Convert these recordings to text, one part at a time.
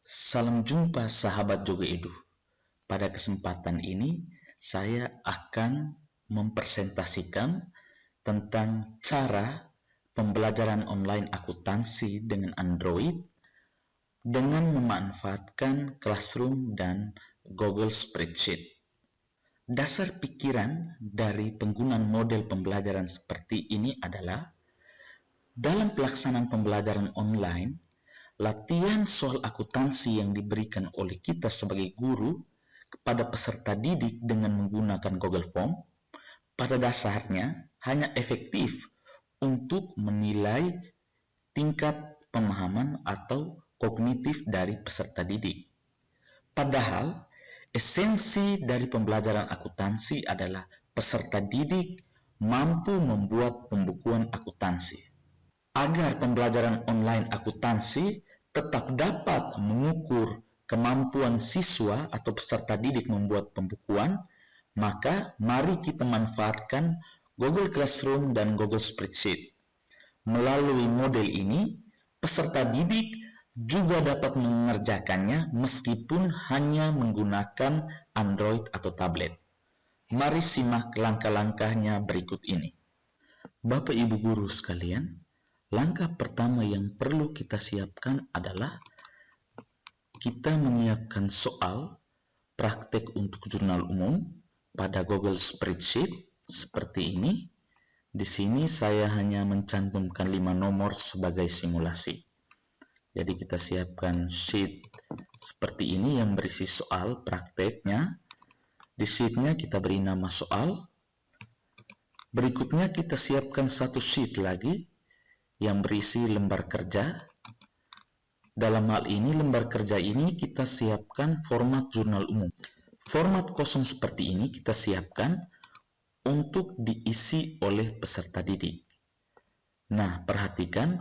Salam jumpa sahabat Jogo Edu. Pada kesempatan ini saya akan mempresentasikan tentang cara pembelajaran online akuntansi dengan Android dengan memanfaatkan Classroom dan Google Spreadsheet. Dasar pikiran dari penggunaan model pembelajaran seperti ini adalah dalam pelaksanaan pembelajaran online, latihan soal akuntansi yang diberikan oleh kita sebagai guru kepada peserta didik dengan menggunakan Google Form pada dasarnya hanya efektif untuk menilai tingkat pemahaman atau kognitif dari peserta didik. Padahal, esensi dari pembelajaran akuntansi adalah peserta didik mampu membuat pembukuan akuntansi. Agar pembelajaran online akuntansi tetap dapat mengukur kemampuan siswa atau peserta didik membuat pembukuan, maka mari kita manfaatkan Google Classroom dan Google Spreadsheet. Melalui model ini, peserta didik juga dapat mengerjakannya meskipun hanya menggunakan Android atau tablet. Mari simak langkah-langkahnya berikut ini. Bapak Ibu guru sekalian, langkah pertama yang perlu kita siapkan adalah kita menyiapkan soal praktek untuk jurnal umum pada Google Spreadsheet seperti ini. Di sini saya hanya mencantumkan 5 nomor sebagai simulasi. Jadi kita siapkan sheet seperti ini yang berisi soal prakteknya. Di sheetnya kita beri nama soal. Berikutnya kita siapkan satu sheet lagi yang berisi lembar kerja. Dalam hal ini lembar kerja ini kita siapkan format jurnal umum. Format kosong seperti ini kita siapkan untuk diisi oleh peserta didik. Nah, perhatikan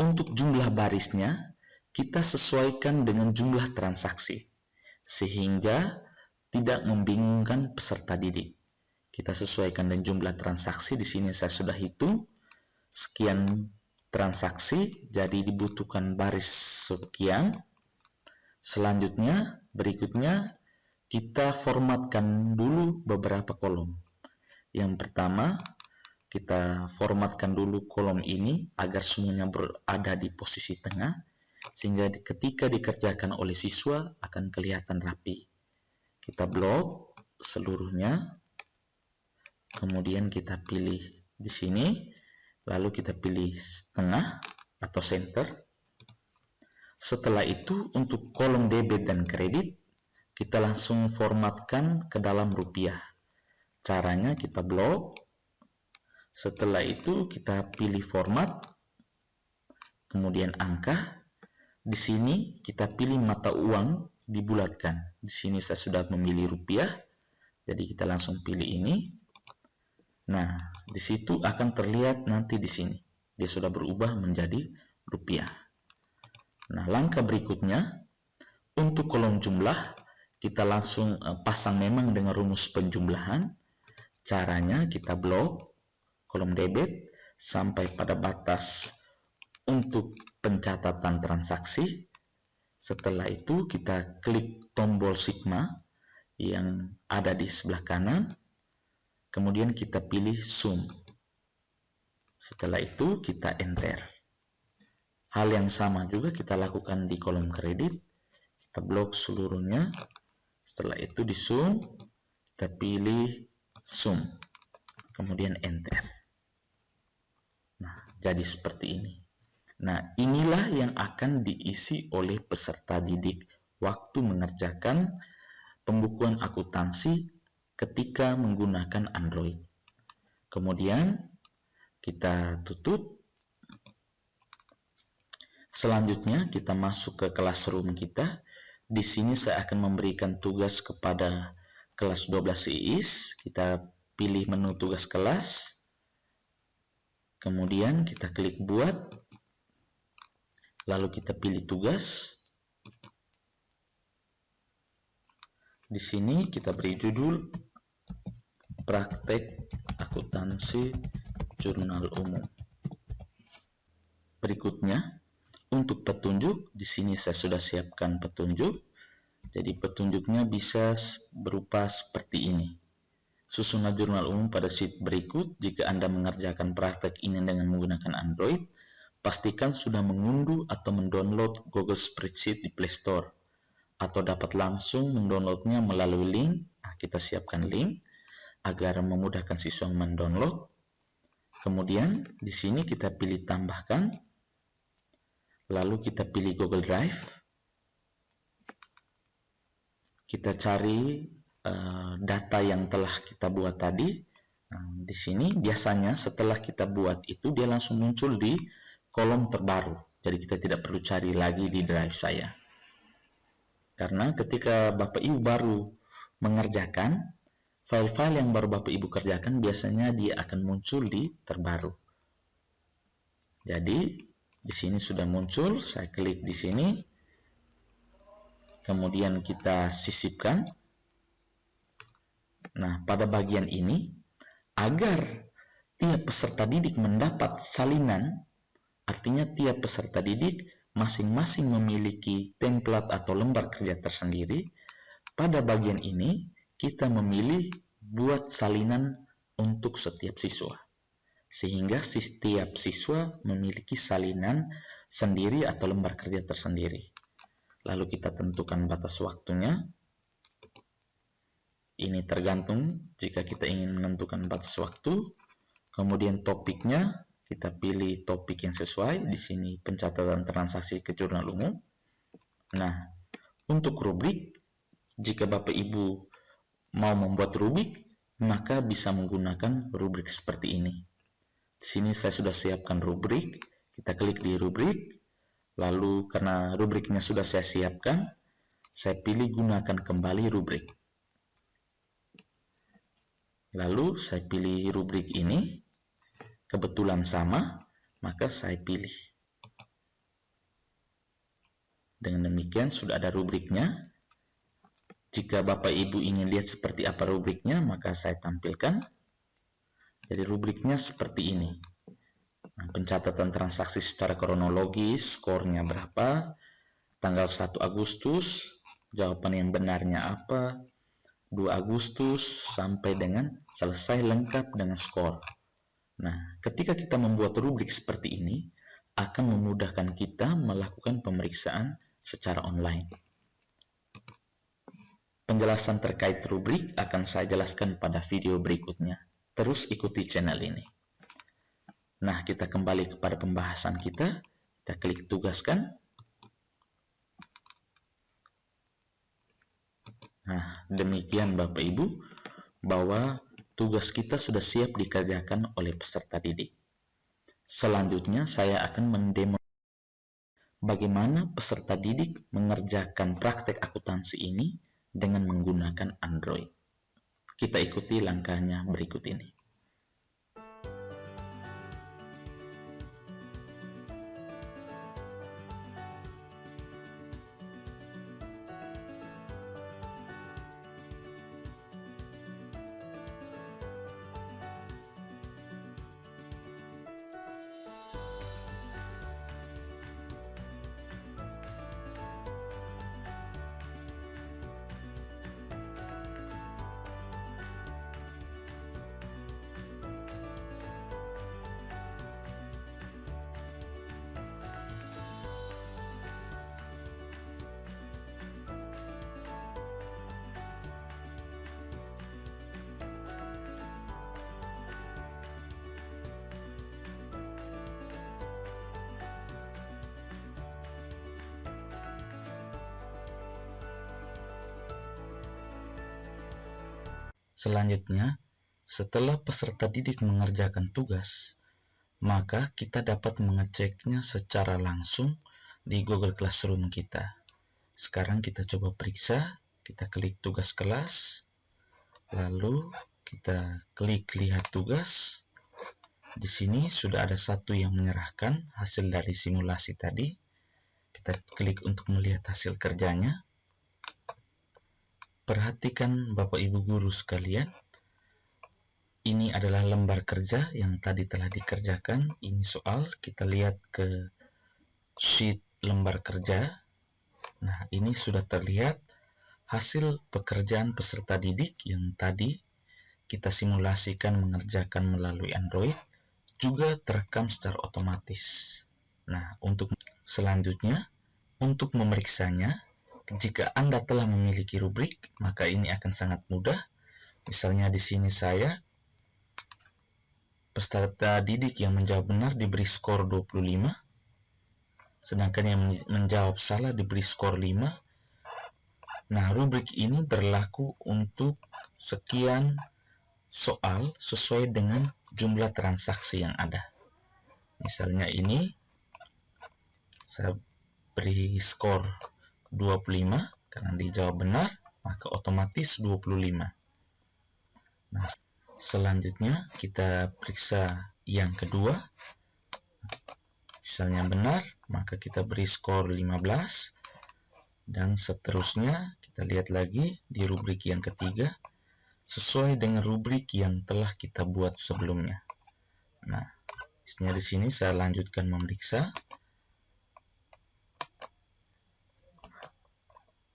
untuk jumlah barisnya kita sesuaikan dengan jumlah transaksi sehingga tidak membingungkan peserta didik. Kita sesuaikan dengan jumlah transaksi. Di sini saya sudah hitung sekian transaksi, jadi dibutuhkan baris sekian. Selanjutnya, berikutnya kita formatkan dulu beberapa kolom. Yang pertama, kita formatkan dulu kolom ini agar semuanya berada di posisi tengah, sehingga ketika dikerjakan oleh siswa akan kelihatan rapi. Kita blok seluruhnya, kemudian kita pilih di sini, lalu kita pilih tengah atau center. Setelah itu untuk kolom debit dan kredit kita langsung formatkan ke dalam rupiah. Caranya kita blok. Setelah itu kita pilih format, kemudian angka. Di sini kita pilih mata uang dibulatkan. Di sini saya sudah memilih rupiah, jadi kita langsung pilih ini. Nah, di situ akan terlihat nanti di sini dia sudah berubah menjadi rupiah. Nah, langkah berikutnya untuk kolom jumlah kita langsung pasang memang dengan rumus penjumlahan. Caranya kita blok kolom debit sampai pada batas untuk pencatatan transaksi. Setelah itu kita klik tombol sigma yang ada di sebelah kanan, kemudian kita pilih sum. Setelah itu kita enter. Hal yang sama juga kita lakukan di kolom kredit. Kita blok seluruhnya. Setelah itu di sum, kita pilih sum, kemudian enter. Nah, jadi seperti ini. Nah, inilah yang akan diisi oleh peserta didik waktu mengerjakan pembukuan akuntansi ketika menggunakan Android. Kemudian kita tutup. Selanjutnya kita masuk ke Classroom kita. Di sini saya akan memberikan tugas kepada kelas 12 IIS. Kita pilih menu tugas kelas. Kemudian kita klik buat. Lalu kita pilih tugas. Di sini kita beri judul praktek akuntansi jurnal umum. Berikutnya, Untuk petunjuk, di sini saya sudah siapkan petunjuk. Jadi petunjuknya bisa berupa seperti ini. Susunan jurnal umum pada sheet berikut. Jika Anda mengerjakan praktek ini dengan menggunakan Android, pastikan sudah mengunduh atau mendownload Google Spreadsheet di Play Store, atau dapat langsung mendownloadnya melalui link. Nah, kita siapkan link agar memudahkan siswa mendownload. Kemudian di sini kita pilih tambahkan. Lalu kita pilih Google Drive. Kita cari data yang telah kita buat tadi. Nah, di sini biasanya setelah kita buat itu dia langsung muncul di kolom terbaru. Jadi kita tidak perlu cari lagi di drive saya. Karena ketika Bapak Ibu baru mengerjakan, file-file yang baru Bapak Ibu kerjakan biasanya dia akan muncul di terbaru. Jadi di sini sudah muncul, saya klik di sini. Kemudian kita sisipkan. Nah, pada bagian ini, agar tiap peserta didik mendapat salinan, artinya tiap peserta didik masing-masing memiliki template atau lembar kerja tersendiri. Pada bagian ini, kita memilih buat salinan untuk setiap siswa. Sehingga setiap siswa memiliki salinan sendiri atau lembar kerja tersendiri. Lalu kita tentukan batas waktunya. Ini tergantung jika kita ingin menentukan batas waktu. Kemudian topiknya, kita pilih topik yang sesuai. Di sini pencatatan transaksi ke jurnal umum. Nah, untuk rubrik, jika Bapak Ibu mau membuat rubrik, maka bisa menggunakan rubrik seperti ini. Di sini saya sudah siapkan rubrik, kita klik di rubrik, lalu karena rubriknya sudah saya siapkan, saya pilih gunakan kembali rubrik. Lalu saya pilih rubrik ini, kebetulan sama, maka saya pilih. Dengan demikian sudah ada rubriknya. Jika Bapak Ibu ingin lihat seperti apa rubriknya, maka saya tampilkan. Jadi rubriknya seperti ini. Nah, pencatatan transaksi secara kronologis, skornya berapa, tanggal 1 Agustus, jawaban yang benarnya apa, 2 Agustus, sampai dengan selesai lengkap dengan skor. Nah, ketika kita membuat rubrik seperti ini, akan memudahkan kita melakukan pemeriksaan secara online. Penjelasan terkait rubrik akan saya jelaskan pada video berikutnya. Terus ikuti channel ini. Nah, kita kembali kepada pembahasan kita. Kita klik tugaskan. Nah, demikian Bapak Ibu, bahwa tugas kita sudah siap dikerjakan oleh peserta didik. Selanjutnya, saya akan mendemo bagaimana peserta didik mengerjakan praktek akuntansi ini dengan menggunakan Android. Kita ikuti langkahnya berikut ini. Selanjutnya, setelah peserta didik mengerjakan tugas, maka kita dapat mengeceknya secara langsung di Google Classroom kita. Sekarang kita coba periksa, kita klik tugas kelas, lalu kita klik lihat tugas. Di sini sudah ada satu yang menyerahkan hasil dari simulasi tadi. Kita klik untuk melihat hasil kerjanya. Perhatikan Bapak Ibu guru sekalian, ini adalah lembar kerja yang tadi telah dikerjakan. Ini soal, kita lihat ke sheet lembar kerja. Nah, ini sudah terlihat hasil pekerjaan peserta didik yang tadi kita simulasikan mengerjakan melalui Android, juga terekam secara otomatis. Nah, untuk selanjutnya, untuk memeriksanya, jika Anda telah memiliki rubrik, maka ini akan sangat mudah. Misalnya di sini saya, peserta didik yang menjawab benar diberi skor 25, sedangkan yang menjawab salah diberi skor 5. Nah, rubrik ini berlaku untuk sekian soal sesuai dengan jumlah transaksi yang ada. Misalnya ini saya beri skor 25 karena dijawab benar, maka otomatis 25. Nah, selanjutnya kita periksa yang kedua. Misalnya benar, maka kita beri skor 15, dan seterusnya kita lihat lagi di rubrik yang ketiga sesuai dengan rubrik yang telah kita buat sebelumnya. Nah, di sini saya lanjutkan memeriksa.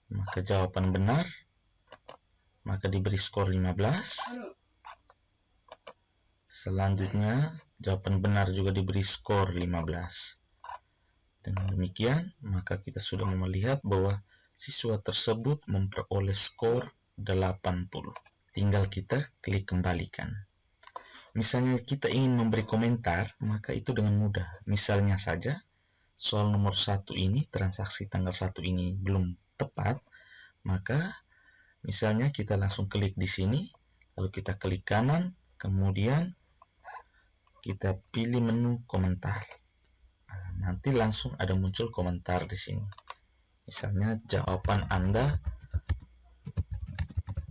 Maka jawaban benar, maka diberi skor 15. Selanjutnya jawaban benar juga diberi skor 15. Dengan demikian, maka kita sudah melihat bahwa siswa tersebut memperoleh skor 80. Tinggal kita klik kembalikan. Misalnya kita ingin memberi komentar, maka itu dengan mudah. Misalnya saja, soal nomor 1 ini, transaksi tanggal 1 ini belum tepat, maka misalnya kita langsung klik di sini, lalu kita klik kanan, kemudian kita pilih menu komentar. Nah, nanti langsung ada muncul komentar di sini. Misalnya jawaban Anda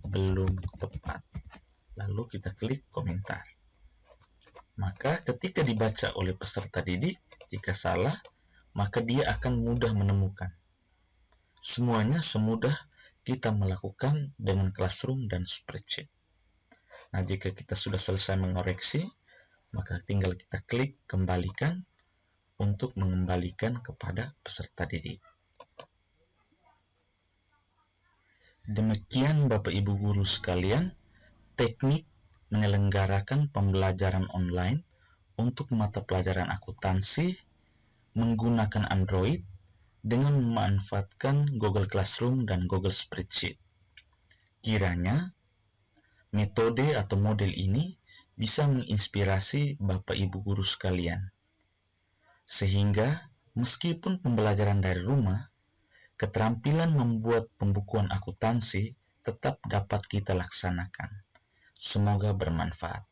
belum tepat. Lalu kita klik komentar. Maka ketika dibaca oleh peserta didik, jika salah, maka dia akan mudah menemukan. Semuanya semudah kita melakukan dengan Classroom dan spreadsheet. Nah, jika kita sudah selesai mengoreksi, maka tinggal kita klik kembalikan untuk mengembalikan kepada peserta didik. Demikian Bapak Ibu guru sekalian, teknik menyelenggarakan pembelajaran online untuk mata pelajaran akuntansi menggunakan Android dengan memanfaatkan Google Classroom dan Google Spreadsheet. Kiranya metode atau model ini bisa menginspirasi Bapak Ibu guru sekalian, sehingga meskipun pembelajaran dari rumah, keterampilan membuat pembukuan akuntansi tetap dapat kita laksanakan. Semoga bermanfaat.